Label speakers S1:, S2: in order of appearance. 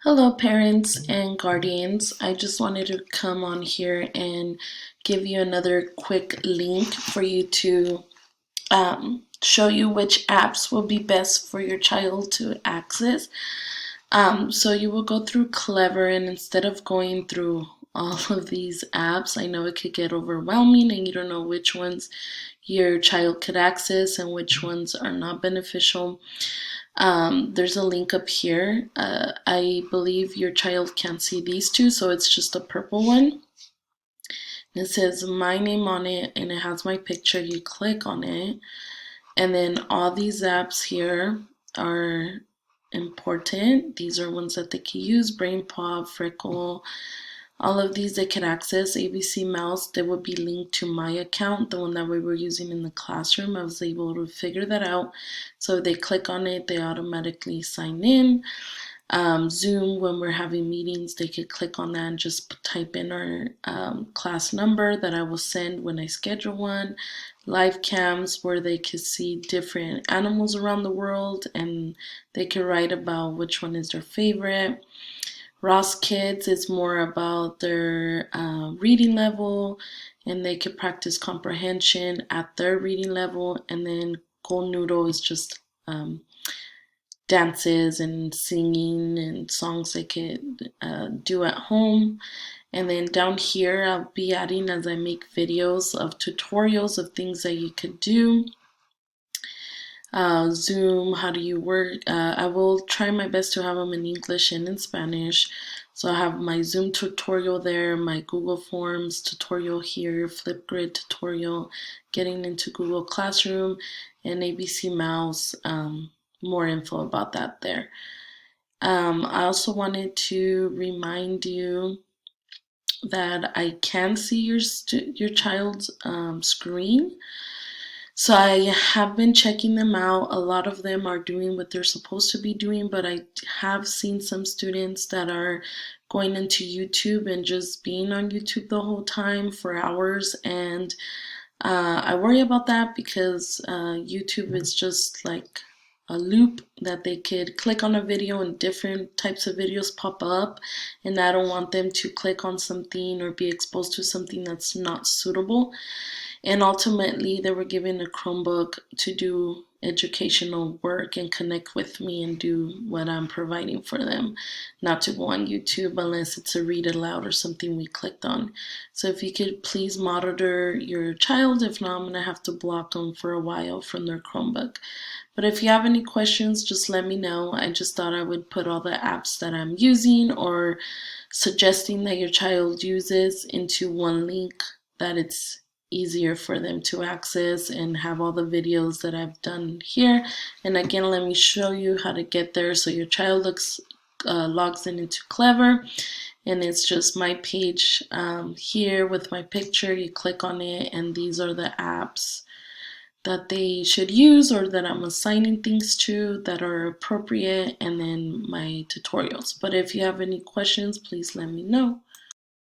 S1: Hello, parents and guardians. I just wanted to come on here and give you another quick link for you to show you which apps will be best for your child to access. So you will go through Clever, and instead of going through all of these apps, I know it could get overwhelming and you don't know which ones your child could access and which ones are not beneficial. There's a link up here. I believe your child can't see these two, so it's just a purple one. It says my name on it and it has my picture. You click on it, and then all these apps here are important. These are ones that they can use: BrainPop, Freckle, all of these they can access. ABC Mouse, they will be linked to my account, the one that we were using in the classroom. I was able to figure that out. So if they click on it, they automatically sign in. Zoom, when we're having meetings, they could click on that and just type in our class number that I will send when I schedule one. Live cams, where they could see different animals around the world and they could write about which one is their favorite. Ross Kids is more about their reading level, and they could practice comprehension at their reading level. And then Gold Noodle is just dances and singing and songs they could do at home. And then down here, I'll be adding, as I make videos of tutorials of things that you could do. Zoom, how do you work? I will try my best to have them in English and in Spanish. So I have my Zoom tutorial there, my Google Forms tutorial here, Flipgrid tutorial, getting into Google Classroom, and ABC Mouse, more info about that there. I also wanted to remind you that I can see your child's screen. So I have been checking them out. A lot of them are doing what they're supposed to be doing, but I have seen some students that are going into YouTube and just being on YouTube the whole time for hours. And I worry about that because YouTube is just like a loop that they could click on a video and different types of videos pop up, and I don't want them to click on something or be exposed to something that's not suitable. And ultimately, they were given a Chromebook to do educational work and connect with me and do what I'm providing for them, not to go on YouTube unless it's a read aloud or something we clicked on. So if you could please monitor your child, if not, I'm going to have to block them for a while from their Chromebook. But if you have any questions, just let me know. I just thought I would put all the apps that I'm using or suggesting that your child uses into one link, that it's easier for them to access and have all the videos that I've done here. And again, let me show you how to get there. So your child logs in into Clever, and it's just my page here with my picture. You click on it, and these are the apps that they should use or that I'm assigning things to that are appropriate, and then my tutorials. But if you have any questions, please let me know.